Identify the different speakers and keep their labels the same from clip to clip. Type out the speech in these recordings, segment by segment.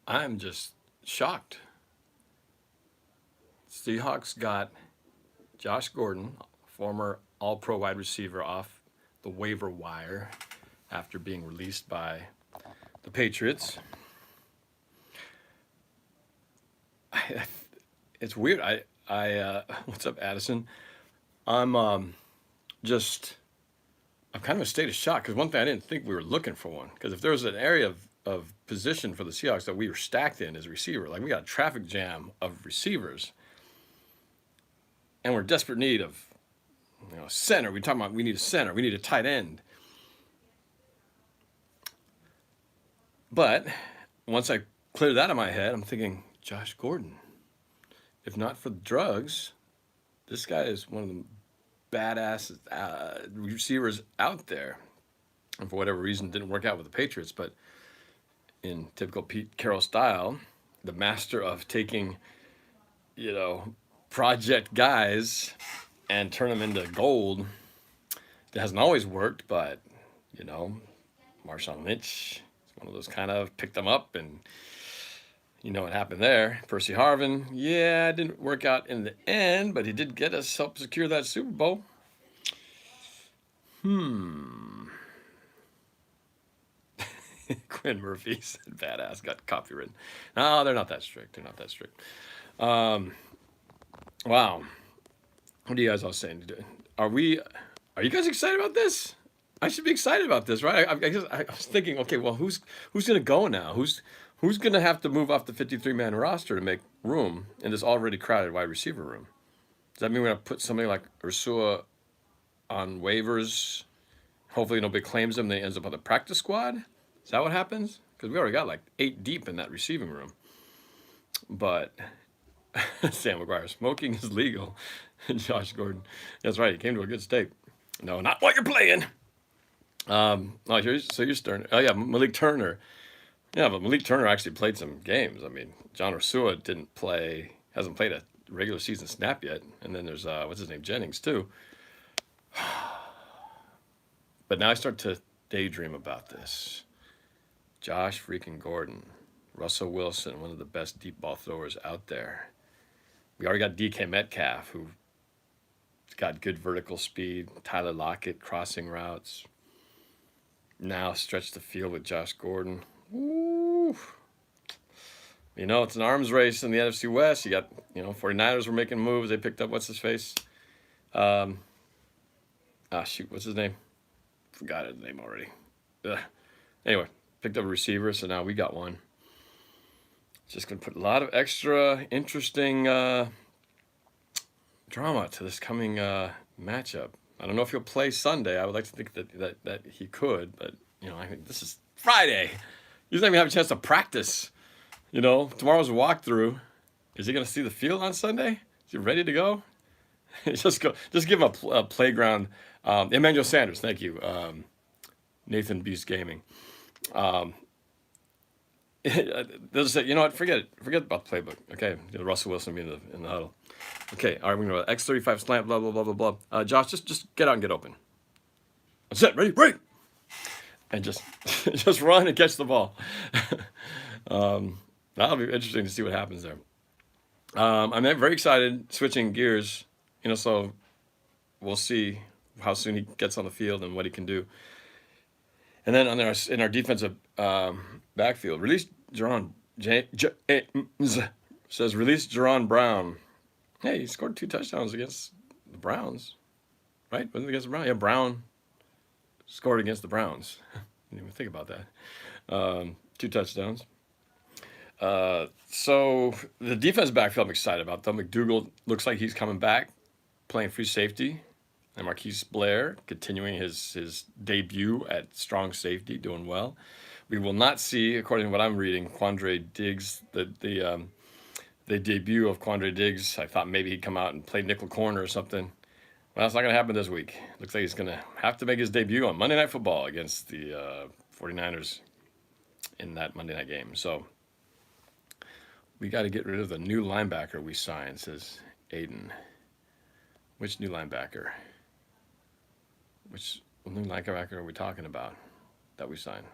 Speaker 1: I'm just shocked. Seahawks got Josh Gordon, former All-Pro wide receiver, off the waiver wire after being released by the Patriots. It's weird. What's up, Addison? I'm just, I'm kind of in a state of shock because one thing I didn't think we were looking for one. Because if there was an area of position for the Seahawks that we were stacked in as a receiver, like we got a traffic jam of receivers, and we're in desperate need of, center. We talking about we need a center, we need a tight end. But once I cleared that in my head, I'm thinking Josh Gordon. If not for the drugs, this guy is one of the badass receivers out there. And for whatever reason, didn't work out with the Patriots. But in typical Pete Carroll style, the master of taking, project guys and turn them into gold. That hasn't always worked, but, Marshawn Lynch is one of those kind of picked them up, and you know what happened there. Percy Harvin, yeah, it didn't work out in the end, but he did get us, help secure that Super Bowl. Quinn Murphy said badass, got copywritten. No, they're not that strict. They're not that strict. Wow. What are you guys all saying? Are you guys excited about this? I should be excited about this, right? I was thinking, okay, well, who's going to go now? Who's going to have to move off the 53-man roster to make room in this already crowded wide receiver room? Does that mean we're going to put somebody like Ursua on waivers? Hopefully nobody claims him, then he ends up on the practice squad? Is that what happens? Because we already got like 8 deep in that receiving room. But Sam McGuire, smoking is legal. Josh Gordon, that's right, he came to a good state. No, not while you're playing. So you're starting. Oh yeah, Malik Turner. Yeah, but Malik Turner actually played some games. I mean, John Ursua hasn't played a regular season snap yet. And then there's what's his name, Jennings too. But now I start to daydream about this. Josh freaking Gordon, Russell Wilson, one of the best deep ball throwers out there. We already got DK Metcalf, who got good vertical speed. Tyler Lockett, crossing routes. Now stretch the field with Josh Gordon. Woo. It's an arms race in the NFC West. You got, 49ers were making moves. They picked up, what's his face? What's his name? Forgot his name already. Anyway, picked up a receiver, so now we got one. Just going to put a lot of extra interesting drama to this coming matchup. I don't know if he'll play Sunday. I would like to think that he could, but, I think this is Friday. He doesn't even have a chance to practice. Tomorrow's a walkthrough. Is he going to see the field on Sunday? Is he ready to go? Just give him a playground. Emmanuel Sanders, thank you. Nathan Beast Gaming. They'll just say, you know what, forget it. Forget about the playbook. Okay, Russell Wilson be in the huddle. Okay, all right, we're going to X35 slant, blah, blah, blah, blah, blah. Josh, just get out and get open. That's it, ready, break. And just run and catch the ball. That'll be interesting to see what happens there. I'm very excited, switching gears, so we'll see how soon he gets on the field and what he can do. And then in our defensive backfield, release Jerron James says release Jerron Brown. Hey, he scored 2 touchdowns against the Browns, right? Wasn't it against the Browns? Yeah, Brown scored against the Browns. Didn't even think about that. 2 touchdowns. So the defense backfield I'm excited about, though. McDougal looks like he's coming back, playing free safety. And Marquise Blair continuing his debut at strong safety, doing well. We will not see, according to what I'm reading, Quandre Diggs, the debut of Quandre Diggs. I thought maybe he'd come out and play nickel corner or something. Well, that's not going to happen this week. Looks like he's going to have to make his debut on Monday Night Football against the 49ers in that Monday night game. So we got to get rid of the new linebacker we signed, says Aiden. Which new linebacker? Which new linebacker are we talking about that we signed?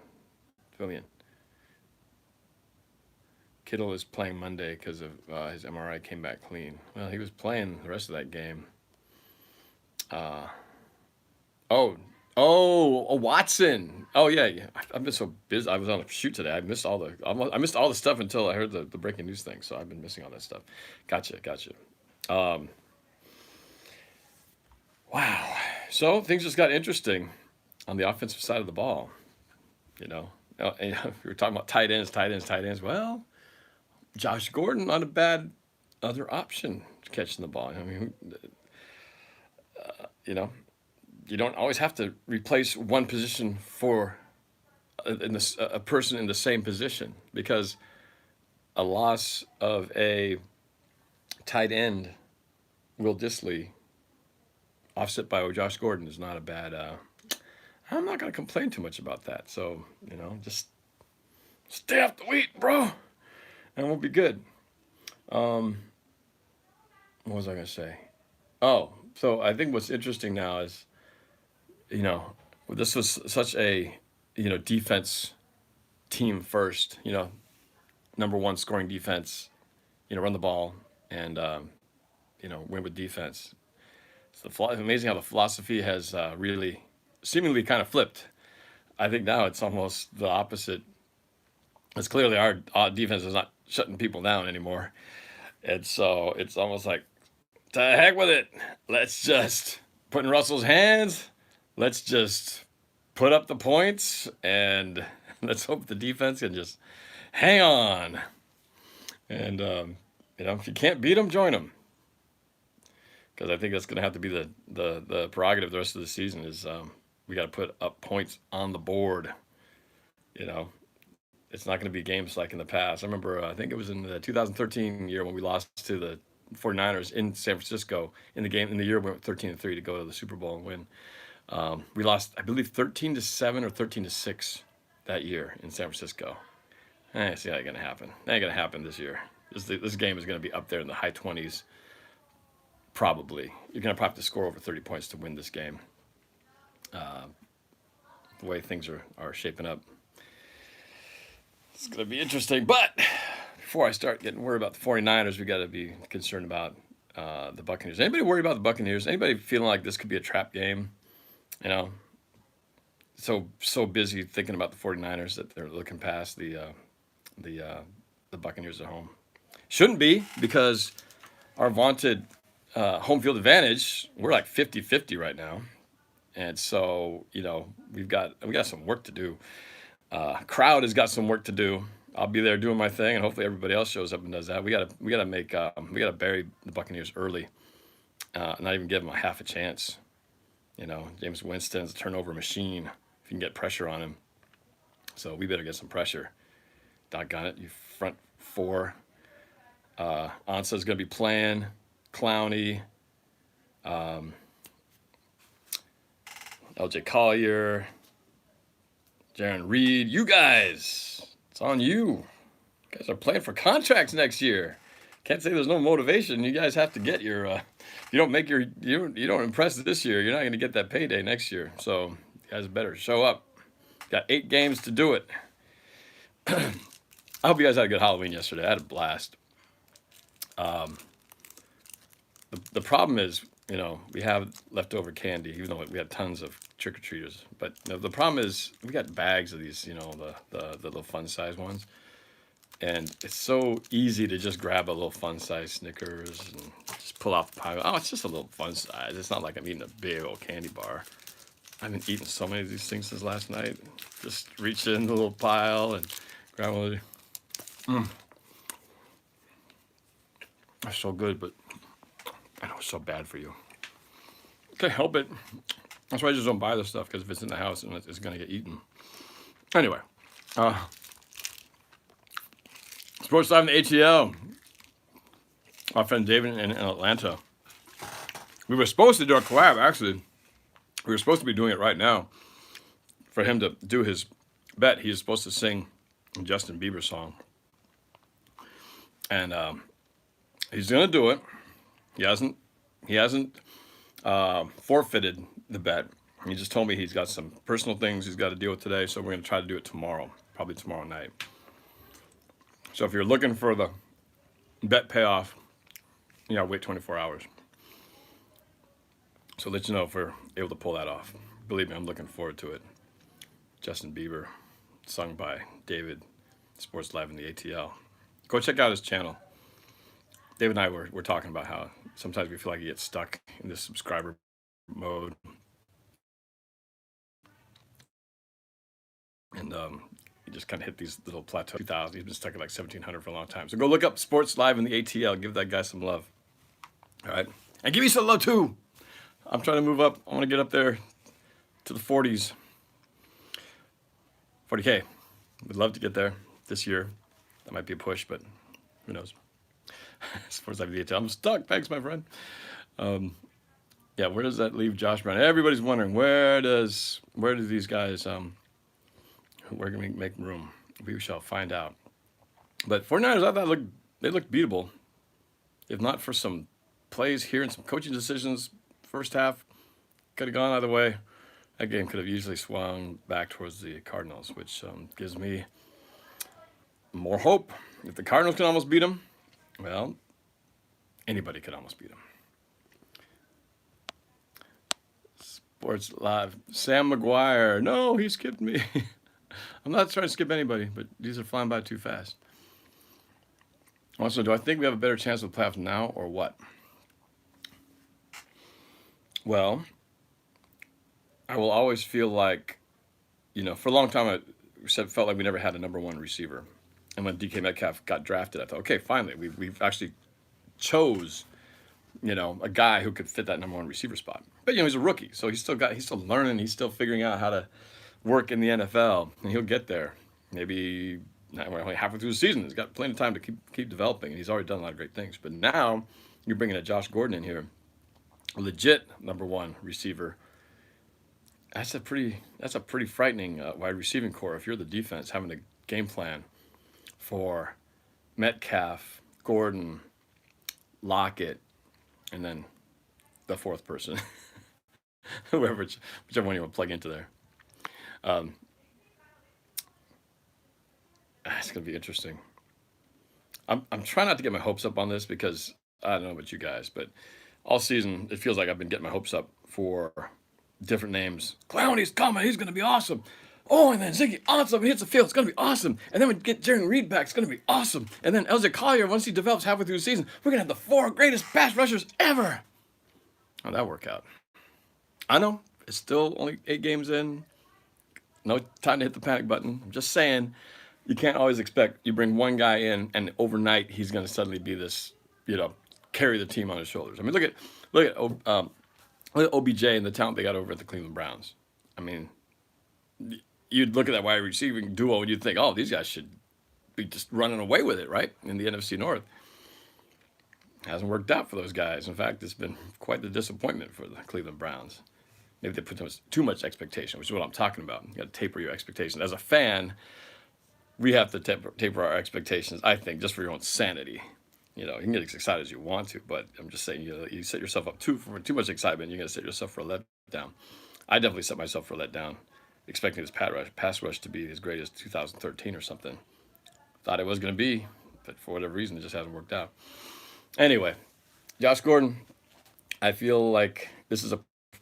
Speaker 1: Fill me in. Kittle is playing Monday because of his MRI came back clean. Well, he was playing the rest of that game. Uh, oh, Watson. Oh yeah, yeah. I've been so busy. I was on a shoot today. I missed all the stuff until I heard the breaking news thing. So I've been missing all that stuff. Gotcha. Wow. So things just got interesting on the offensive side of the ball. You know, and we were talking about tight ends. Well, Josh Gordon not a bad other option catching the ball. I mean, you know, you don't always have to replace one position for a person in the same position, because a loss of a tight end, Will Dissly, offset by Josh Gordon, is not a bad. I'm not going to complain too much about that. So, just stay off the wheat, bro, and we'll be good. What was I going to say? Oh, so I think what's interesting now is, this was such a, defense team first, number one scoring defense, run the ball and, win with defense. It's amazing how the philosophy has really seemingly kind of flipped. I think now it's almost the opposite. It's clearly our defense is not shutting people down anymore. And so it's almost like, to heck with it. Let's just put in Russell's hands. Let's just put up the points, and let's hope the defense can just hang on. And, if you can't beat them, join them. Because I think that's going to have to be the prerogative the rest of the season is we got to put up points on the board. It's not going to be games like in the past. I remember, I think it was in the 2013 year when we lost to the 49ers in San Francisco in the year we went 13-3 to go to the Super Bowl and win. We lost, I believe, 13-7 or 13-6 that year in San Francisco. See how it's going to happen. That ain't going to happen this year. This game is going to be up there in the high 20s. Probably. You're going to probably have to score over 30 points to win this game. The way things are shaping up. It's going to be interesting. But before I start getting worried about the 49ers, we got to be concerned about the Buccaneers. Anybody worried about the Buccaneers? Anybody feeling like this could be a trap game? So busy thinking about the 49ers that they're looking past the Buccaneers at home. Shouldn't be, because our vaunted home field advantage, we're like 50-50 right now. And so, we got some work to do. Crowd has got some work to do. I'll be there doing my thing, and hopefully everybody else shows up and does that. We gotta bury the Buccaneers early, not even give them a half a chance. James Winston's a turnover machine. If you can get pressure on him, so we better get some pressure. Doggone it, you front four. Ansa's gonna be playing. Clowney, LJ Collier, Jaron Reed. You guys, it's on you. You guys are playing for contracts next year. Can't say there's no motivation. You guys have to get your. If you don't make you don't impress this year, you're not going to get that payday next year. So you guys better show up. Got 8 games to do it. I hope you guys had a good Halloween yesterday. I had a blast. The problem is, we have leftover candy, even though we had tons of trick-or-treaters. But the problem is we got bags of these, the little fun-size ones. And it's so easy to just grab a little fun-size Snickers and just pull out the pile. Oh, it's just a little fun size. It's not like I'm eating a big old candy bar. I've been eating so many of these things since last night. Just reach in the little pile and grab one. That's so good, but I know it's so bad for you. Can't help it. That's why I just don't buy this stuff, because if it's in the house, and it's going to get eaten. Anyway, Sports Live in the ATL. My friend David in Atlanta. We were supposed to do a collab, actually. We were supposed to be doing it right now. For him to do his bet, he's supposed to sing a Justin Bieber song. And he's going to do it. He hasn't forfeited the bet. He just told me he's got some personal things he's got to deal with today, so we're going to try to do it tomorrow, probably tomorrow night. So if you're looking for the bet payoff, you know, wait 24 hours. So let you know if we're able to pull that off. Believe me, I'm looking forward to it. Justin Bieber, sung by David, Sports Live in the ATL. Go check out his channel. David and I were talking about how sometimes we feel like you get stuck in this subscriber mode. And you just kind of hit these little plateaus. 2,000. He's been stuck at like 1,700 for a long time. So go look up Sports Live in the ATL. Give that guy some love. All right. And give me some love too. I'm trying to move up. I want to get up there to the 40s. 40K. Would love to get there this year. That might be a push, but who knows? Sports Live in the ATL. I'm stuck. Thanks, my friend. Yeah, where does that leave Josh Brown? Everybody's wondering where do these guys where can we make room? We shall find out. But 49ers, I thought they looked beatable. If not for some plays here and some coaching decisions, first half could have gone either way. That game could have easily swung back towards the Cardinals, which gives me more hope. If the Cardinals can almost beat them, well, anybody could almost beat them. Sports Live. Sam McGuire. No, he skipped me. I'm not trying to skip anybody, but these are flying by too fast. Also, do I think we have a better chance of the playoffs now or what? Well, I will always feel like, you know, for a long time I felt like we never had a number one receiver. And when DK Metcalf got drafted, I thought, okay, finally, we've actually chose, you know, a guy who could fit that number one receiver spot. But, you know, he's a rookie, so he's still learning, he's still figuring out how to work in the NFL, and he'll get there. Maybe we're only halfway through the season. He's got plenty of time to keep developing, and he's already done a lot of great things. But now you're bringing a Josh Gordon in here, a legit number one receiver. That's a pretty frightening wide receiving core. If you're the defense, having a game plan for Metcalf, Gordon, Lockett, and then the fourth person, whichever one you want to plug into there. It's going to be interesting. I'm trying not to get my hopes up on this because I don't know about you guys, but all season it feels like I've been getting my hopes up for different names. Clowney's coming. He's going to be awesome. Oh, and then Ziggy Ansah hits the field. It's going to be awesome. And then we get Jerry Reed back. It's going to be awesome. And then LJ Collier, once he develops halfway through the season, we're going to have the 4 greatest pass rushers ever. How'd that work out? I know. It's still only 8 games in. No time to hit the panic button. I'm just saying, you can't always expect you bring one guy in and overnight he's going to suddenly be this, you know, carry the team on his shoulders. I mean, look at OBJ and the talent they got over at the Cleveland Browns. I mean, you'd look at that wide receiving duo and you'd think, oh, these guys should be just running away with it, right? In the NFC North. Hasn't worked out for those guys. In fact, it's been quite the disappointment for the Cleveland Browns. Maybe they put too much expectation, which is what I'm talking about. You got to taper your expectations. As a fan, we have to taper our expectations, I think, just for your own sanity. You know, you can get as excited as you want to, but I'm just saying, you know, you set yourself up for too much excitement, you're going to set yourself for a letdown. I definitely set myself for a letdown, expecting this pass rush to be as great as 2013 or something. Thought it was going to be, but for whatever reason, it just hasn't worked out. Anyway, Josh Gordon, I feel like this is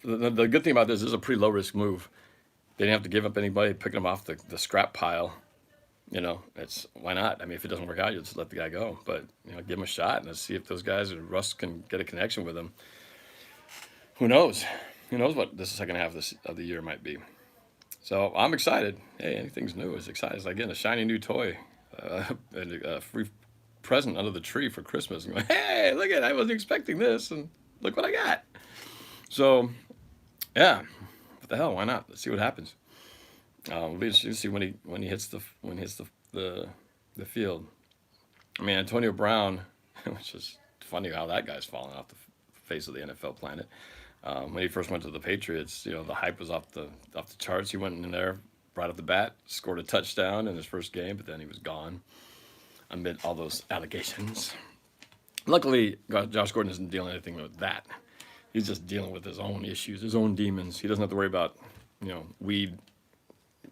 Speaker 1: the good thing about this is a pretty low-risk move. They didn't have to give up anybody, picking them off the scrap pile. You know, why not? I mean, if it doesn't work out, you just let the guy go. But, you know, give him a shot and let's see if those guys, or Russ can get a connection with him. Who knows? Who knows what this second half of the year might be. So I'm excited. Hey, anything's new is exciting. It's like getting a shiny new toy and a free present under the tree for Christmas. And going, hey, look at it. I wasn't expecting this, and look what I got. So, yeah, what the hell? Why not? Let's see what happens. We'll be interested to see when he hits the field. I mean, Antonio Brown, which is funny how that guy's fallen off the face of the NFL planet. When he first went to the Patriots, you know, the hype was off the charts. He went in there right off the bat, scored a touchdown in his first game, but then he was gone amid all those allegations. Luckily, Josh Gordon isn't dealing anything with that. He's just dealing with his own issues, his own demons. He doesn't have to worry about, you know, weed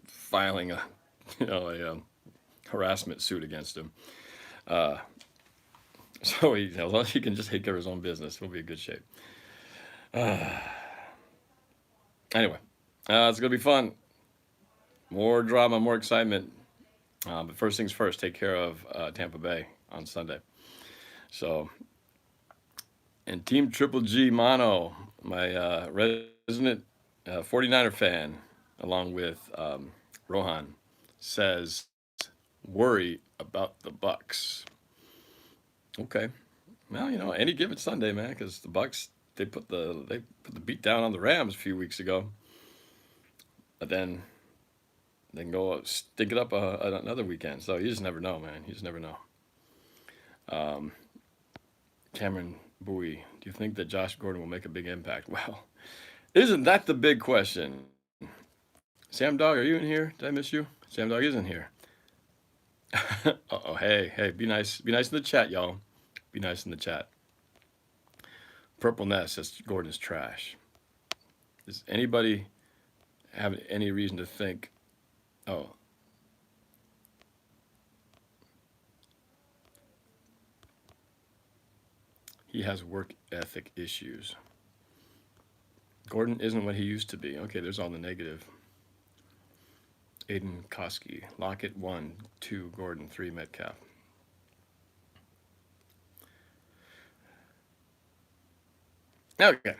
Speaker 1: filing a harassment suit against him. So as long as he can just take care of his own business, we'll be in good shape. Anyway, it's gonna be fun. More drama, more excitement. But first things first, take care of Tampa Bay on Sunday. So, and Team Triple G Mono, my resident 49er fan, along with Rohan, says, worry about the Bucks. Okay. Well, any given Sunday, man, because the Bucks they put the beat down on the Rams a few weeks ago, but then they can go stink it up another weekend. So you just never know, man. You just never know. Cameron Bowie, do you think that Josh Gordon will make a big impact? Well, isn't that the big question? Sam Dog, are you in here? Did I miss you? Sam Dog isn't here. Uh-oh, hey, be nice in the chat, y'all. Be nice in the chat. Purple Nest says Gordon's trash. Does anybody have any reason to think, oh, he has work ethic issues? Gordon isn't what he used to be. Okay, there's all the negative. Aiden Koski, Lockett 1, 2, Gordon 3, Metcalf. Okay.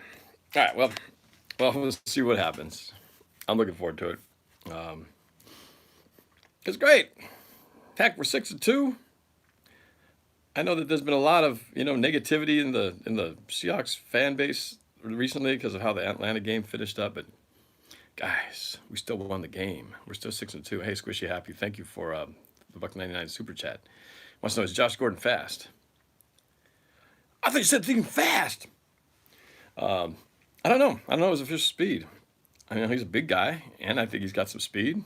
Speaker 1: All right. Well, we'll see what happens. I'm looking forward to it. It's great. Heck, we're 6-2. I know that there's been a lot of negativity in the Seahawks fan base recently because of how the Atlanta game finished up, but guys, we still won the game. We're still 6-2. Hey, Squishy Happy, thank you for the $1.99 super chat. Wants to know, is Josh Gordon fast? I thought you said thinking fast. I don't know. I don't know his official speed. I mean, he's a big guy, and I think he's got some speed.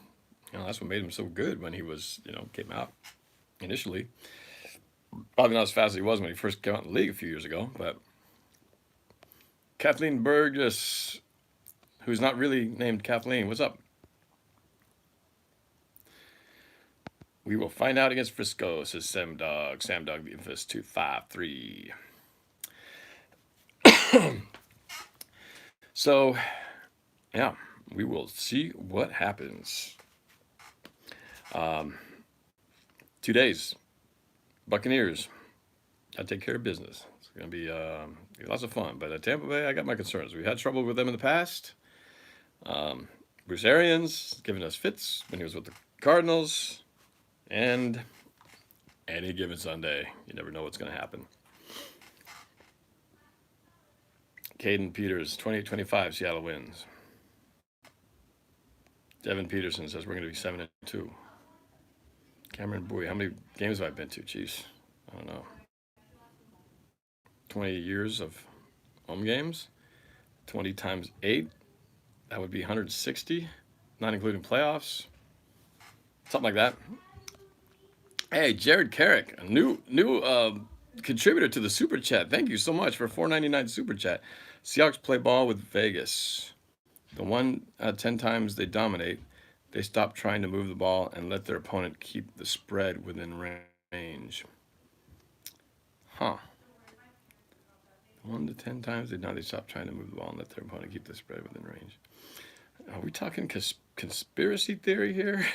Speaker 1: That's what made him so good when he was, came out initially. Probably not as fast as he was when he first came out in the league a few years ago, but Kathleen Burgess, who's not really named Kathleen, what's up? We will find out against Frisco, says Sam Dog. Sam Dog, the infamous 253. So, yeah, we will see what happens. 2 days. Buccaneers. Gotta take care of business. It's going to be lots of fun. But at Tampa Bay, I got my concerns. We've had trouble with them in the past. Bruce Arians giving us fits when he was with the Cardinals. And any given Sunday, you never know what's going to happen. Caden Peters, 28-25, Seattle wins. Devin Peterson says we're going to be 7-2. Cameron Bowie, how many games have I been to? Jeez, I don't know. 20 years of home games, 20 times 8, that would be 160, not including playoffs, something like that. Hey, Jared Carrick, a new contributor to the super chat. Thank you so much for $4.99 super chat. Seahawks play ball with Vegas. The 1 out of 10 times they dominate, they stop trying to move the ball and let their opponent keep the spread within range. Huh. 1 to 10 times they stop trying to move the ball and let their opponent keep the spread within range. Are we talking conspiracy theory here?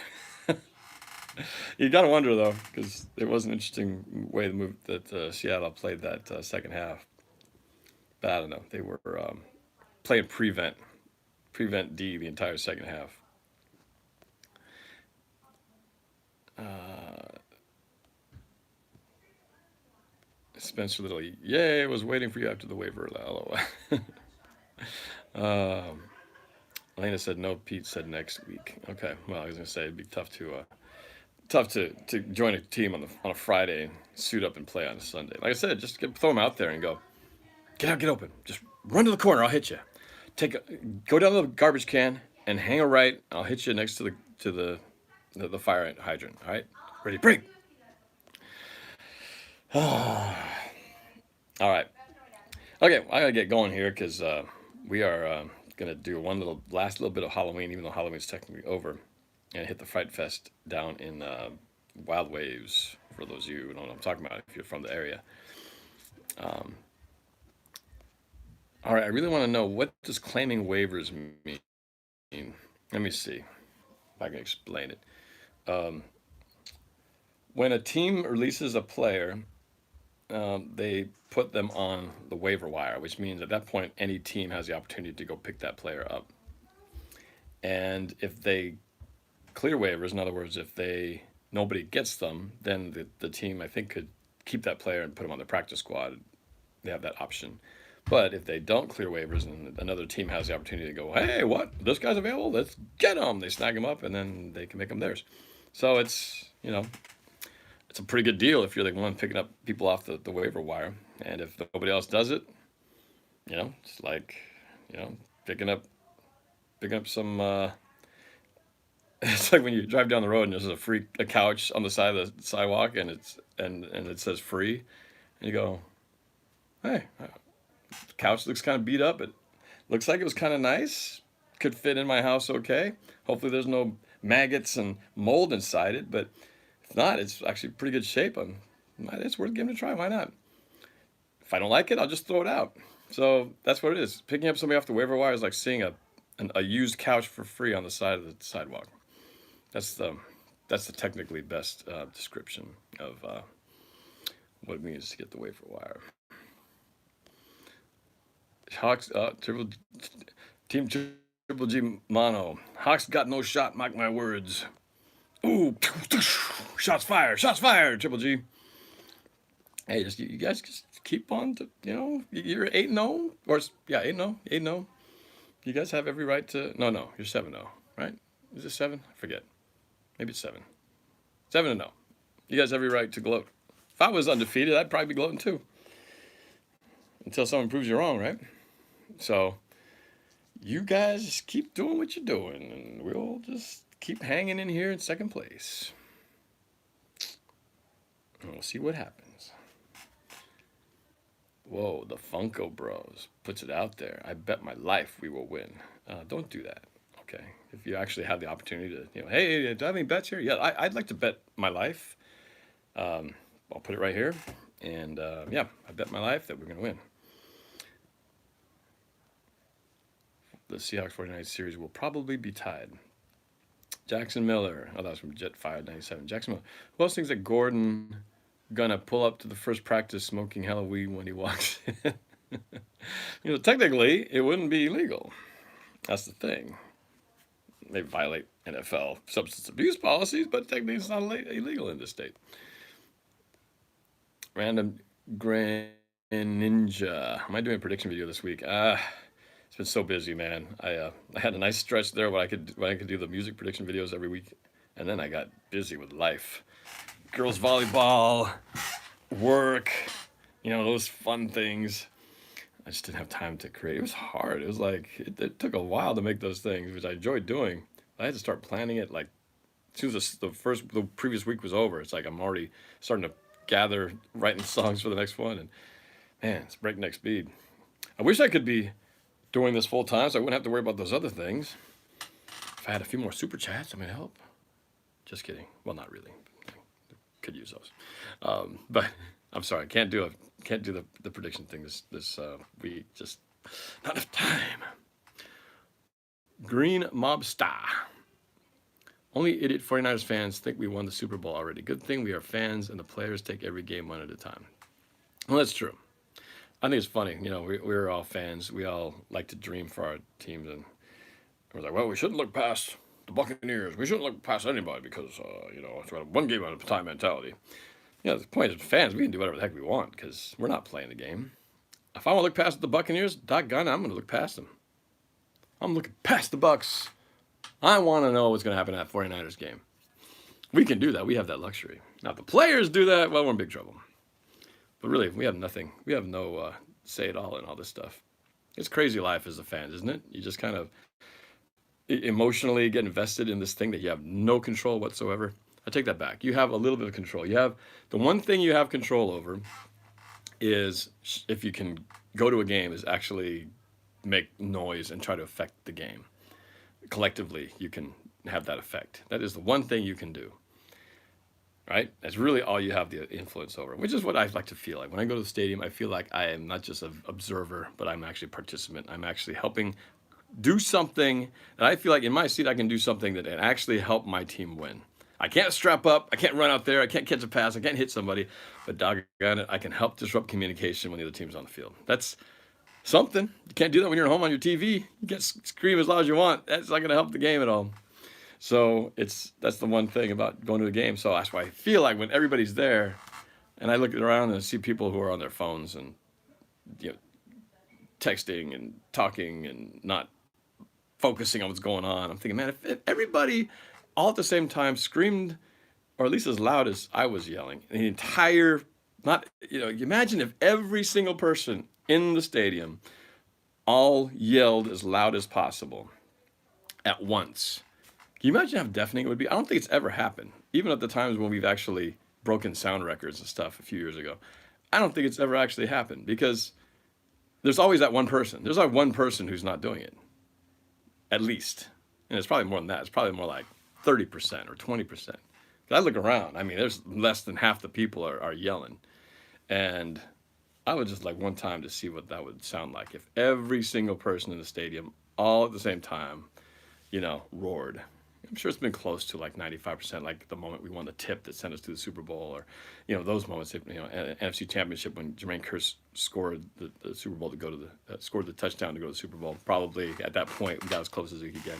Speaker 1: You gotta wonder though, because it was an interesting way to move that Seattle played that second half. But I don't know. They were playing prevent D the entire second half. Spencer Little, yay! I was waiting for you after the waiver. Elena said no. Pete said next week. Okay. Well, I was gonna say it'd be tough to join a team on a Friday and suit up and play on a Sunday. Like I said, just throw them out there and go, get open, just run to the corner, I'll hit you. Go down to the garbage can and hang a right. I'll hit you next to the fire hydrant. All right, ready, break. All right. Okay, I gotta get going here because we are gonna do last little bit of Halloween, even though Halloween's technically over, and hit the Fright Fest down in Wild Waves for those of you who don't know what I'm talking about, if you're from the area. Um, all right, I really want to know, what does claiming waivers mean? Let me see if I can explain it. Um, when a team releases a player, they put them on the waiver wire, which means at that point, any team has the opportunity to go pick that player up. And if they clear waivers, in other words, if nobody gets them, then the team, I think, could keep that player and put him on the practice squad. They have that option. But if they don't clear waivers and another team has the opportunity to go, hey, what? This guy's available? Let's get him. They snag him up, and then they can make him theirs. So it's a pretty good deal if you're the one picking up people off the waiver wire. And if nobody else does it, it's like, picking up some. It's like when you drive down the road and there's a couch on the side of the sidewalk, and it says free, and you go, hey, the couch looks kind of beat up. It looks like it was kind of nice. Could fit in my house okay. Hopefully there's no maggots and mold inside it, but if not, it's actually pretty good shape. It's worth giving it a try. Why not? If I don't like it, I'll just throw it out. So that's what it is. Picking up somebody off the waiver wire is like seeing a used couch for free on the side of the sidewalk. That's the technically best description of what it means to get the waiver wire. Hawks, Team Triple G Mono. Hawks got no shot, mark my words. Ooh, shots fired, Triple G. Hey, you guys just keep on to, you're 8-0, or, 8-0. You guys have every right to, no, you're 7-0, right? Is it 7? I forget. Maybe it's 7. 7-0. You guys have every right to gloat. If I was undefeated, I'd probably be gloating too. Until someone proves you wrong, right? So, you guys just keep doing what you're doing, and we'll just keep hanging in here in second place. And we'll see what happens. Whoa, the Funko Bros puts it out there. I bet my life we will win. Don't do that, okay? If you actually have the opportunity to, hey, do I have any bets here? Yeah, I'd like to bet my life. I'll put it right here. And, I bet my life that we're going to win. The Seahawks 49 series will probably be tied. Jackson Miller. Oh, that was from Jet 597. Jackson Miller. Who else thinks that Gordon gonna pull up to the first practice smoking hella weed when he walks in? Technically, it wouldn't be illegal. That's the thing. They violate NFL substance abuse policies, but technically it's not illegal in this state. Random Grand Ninja. Am I doing a prediction video this week? It's been so busy, man. I had a nice stretch there where I could do the music prediction videos every week, and then I got busy with life, girls volleyball, work, those fun things. I just didn't have time to create. It was hard. It was like it took a while to make those things, which I enjoyed doing. I had to start planning it like as soon as the previous week was over. It's like I'm already starting to gather writing songs for the next one, and man, it's breakneck speed. I wish I could be doing this full time so I wouldn't have to worry about those other things. If I had a few more super chats, I might help. Just kidding. Well, not really. Could use those. But I'm sorry, I can't do the prediction thing this week. Just not enough time. Green Mob Star. Only idiot 49ers fans think we won the Super Bowl already. Good thing we are fans and the players take every game one at a time. Well, that's true. I think it's funny, we're all fans. We all like to dream for our teams, and we're like, well, we shouldn't look past the Buccaneers. We shouldn't look past anybody because, it's one game at a time mentality. The point is, fans, we can do whatever the heck we want because we're not playing the game. If I want to look past the Buccaneers, doggone it, I'm going to look past them. I'm looking past the Bucs. I want to know what's going to happen in that 49ers game. We can do that. We have that luxury. Now, if the players do that, well, we're in big trouble. But really, we have nothing. We have no say at all in all this stuff. It's crazy life as a fan, isn't it? You just kind of emotionally get invested in this thing that you have no control whatsoever. I take that back. You have a little bit of control. You have the one thing you have control over is if you can go to a game is actually make noise and try to affect the game. Collectively, you can have that effect. That is the one thing you can do. right? That's really all you have the influence over, which is what I like to feel like. When I go to the stadium, I feel like I am not just an observer, but I'm actually a participant. I'm actually helping do something that I feel like in my seat, I can do something that can actually help my team win. I can't strap up. I can't run out there. I can't catch a pass. I can't hit somebody. But doggone it, I can help disrupt communication when the other team's on the field. That's something. You can't do that when you're at home on your TV. You can scream as loud as you want. That's not going to help the game at all. So that's the one thing about going to a game. So that's why I feel like when everybody's there, and I look around and see people who are on their phones and texting and talking and not focusing on what's going on, I'm thinking, man, if everybody all at the same time screamed, or at least as loud as I was yelling, the entire, not, imagine if every single person in the stadium all yelled as loud as possible at once. Can you imagine how deafening it would be? I don't think it's ever happened. Even at the times when we've actually broken sound records and stuff a few years ago, I don't think it's ever actually happened because there's always that one person. There's like one person who's not doing it, at least. And it's probably more than that. It's probably more like 30% or 20%. I look around. I mean, there's less than half the people are yelling. And I would just like one time to see what that would sound like if every single person in the stadium all at the same time, roared. I'm sure it's been close to like 95%, like the moment we won the tip that sent us to the Super Bowl, or those moments. NFC Championship when Jermaine Kearse scored the Super Bowl to go to scored the touchdown to go to the Super Bowl. Probably at that point we got as close as we could get.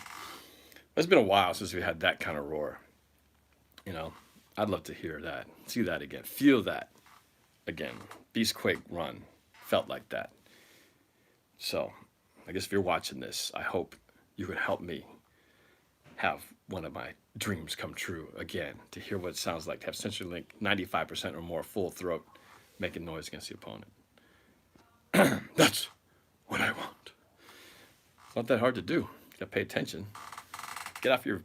Speaker 1: It's been a while since we had that kind of roar. I'd love to hear that, see that again, feel that again. Beastquake run felt like that. So I guess if you're watching this, I hope you could help me have one of my dreams come true again, to hear what it sounds like to have CenturyLink 95% or more full throat making noise against the opponent. That's what I want. It's not that hard to do. You gotta pay attention. Get off your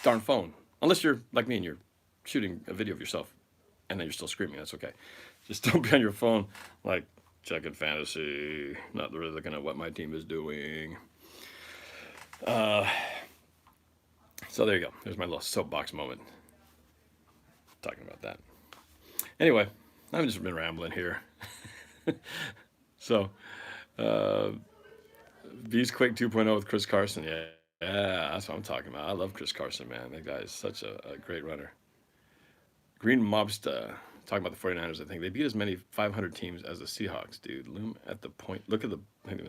Speaker 1: darn phone. Unless you're like me and you're shooting a video of yourself and then you're still screaming, that's okay. Just don't be on your phone like checking fantasy, not really looking at what my team is doing. So there you go. There's my little soapbox moment talking about that. Anyway, I've just been rambling here. So, Beastquake 2.0 with Chris Carson. Yeah, that's what I'm talking about. I love Chris Carson, man. That guy is such a great runner. Green Mobster, talking about the 49ers, I think. They beat as many 500 teams as the Seahawks, dude. Loom at the point. Look at the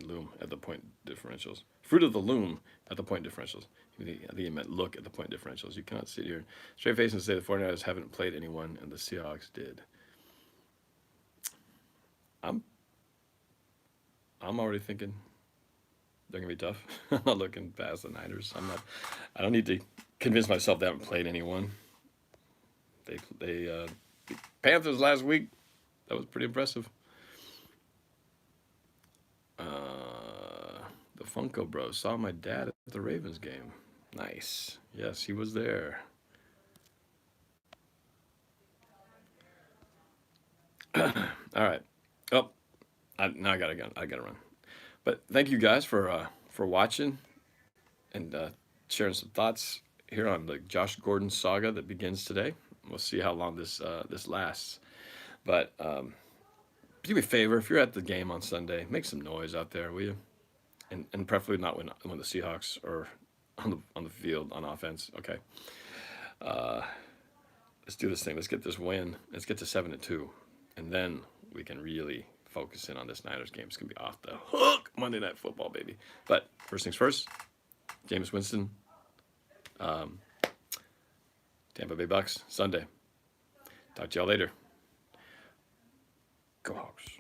Speaker 1: loom at the point differentials. Fruit of the loom at the point differentials. I think he meant look at the point differentials. You cannot sit here straight face and say the 49ers haven't played anyone and the Seahawks did. I'm already thinking they're going to be tough. I'm not looking past the Niners. I don't need to convince myself they haven't played anyone. They beat Panthers last week. That was pretty impressive. The Funko Bros saw my dad at the Ravens game. Nice. Yes, he was there. All right. Oh, now I gotta run. But thank you guys for watching and sharing some thoughts here on the Josh Gordon saga that begins today. We'll see how long this lasts. But do me a favor, if you're at the game on Sunday, make some noise out there, will you? And preferably not when the Seahawks are on the field on offense. Okay. Let's do this thing. Let's get this win. Let's get to 7-2, and then we can really focus in on this Niners game. It's gonna be off the hook Monday Night Football, baby. But first things first, Jameis Winston, Tampa Bay Bucks Sunday. Talk to y'all later. Go Hawks.